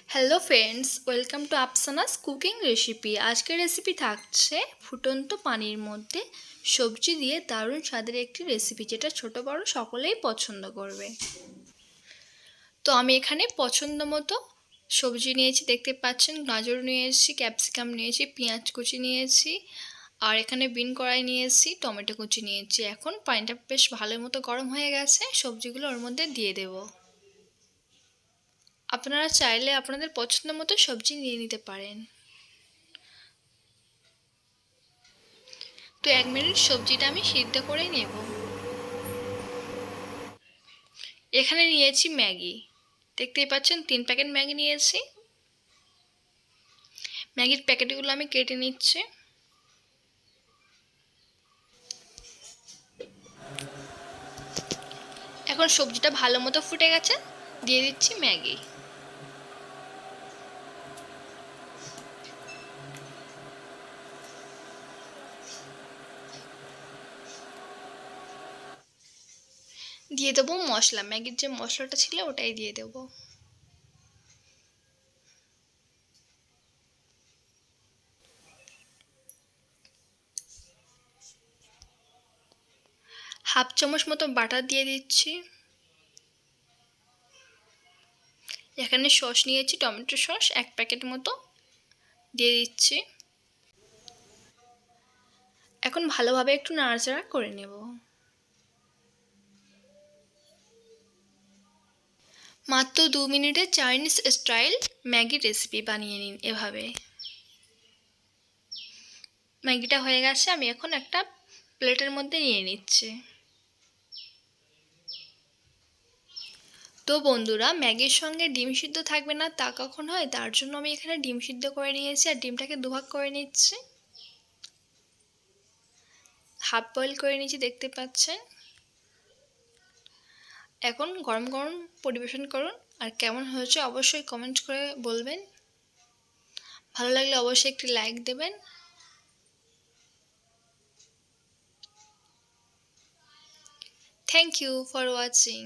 Hello friends, welcome to Afsana's cooking recipe. আজকের recipe থাকছে ফুটন্ত পানির মধ্যে সবজি দিয়ে দারুণ স্বাদের একটি রেসিপি, যেটা ছোট বড় সকলেই পছন্দ করবে। তো আমি এখানে পছন্দ মতো সবজি নিয়েছি, দেখতে পাচ্ছেন। গাজর নিয়েছি, ক্যাপসিকাম নিয়েছি, পেঁয়াজ কুচি নিয়েছি, আর এখানে বিন কড়াই নিয়েছি, টমেটো কুচি নিয়েছি। এখন পানিটা বেশ ভালো মতো গরম হয়ে গেছে, সবজিগুলো ওর মধ্যে দিয়ে দেবো। আপনারা চাইলে আপনাদের পছন্দ মতো সবজি নিয়ে নিতে পারেন। তো 1 মিনিট সবজিটা আমি সিদ্ধ করে নেব। এখানে নিয়েছি ম্যাগি, দেখতেই পাচ্ছেন 3 প্যাকেট ম্যাগি নিয়েছি। ম্যাগির প্যাকেটগুলো আমি কেটে নিচ্ছি। এখন সবজিটা ভালো মতো ফুটে গেছে, দিয়ে দিচ্ছি ম্যাগি। দিয়ে দেবো মশলা, ম্যাগির যে মশলাটা ছিল ওটাই দিয়ে দেবো। হাফ চামচ মতো বাটার দিয়ে দিচ্ছি। এখানে সস নিয়েছি, টমেটো সস 1 প্যাকেট মতো দিয়ে দিচ্ছি। এখন ভালোভাবে একটু নাড়াচাড়া করে নেব। মাত্র 2 মিনিটে চাইনিজ স্টাইল ম্যাগি রেসিপি বানিয়ে নিন এভাবে। ম্যাগিটা হয়ে গেছে, আমি এখন একটা প্লেটের মধ্যে নিয়ে নিচ্ছি। তো বন্ধুরা, ম্যাগির সঙ্গে ডিম সিদ্ধ থাকবে না তা কখন হয়, তার জন্য আমি এখানে ডিম সিদ্ধ করে নিয়েছি, আর ডিমটাকে দুভাগ করে নিচ্ছি। হাফ বয়েল করে নিয়েছি, দেখতে পাচ্ছেন। এখন গরম গরম পরিবেশন করুন, আর কেমন হয়েছে অবশ্যই কমেন্ট করে বলবেন। ভালো লাগলে অবশ্যই একটি লাইক দেবেন। Thank you for watching.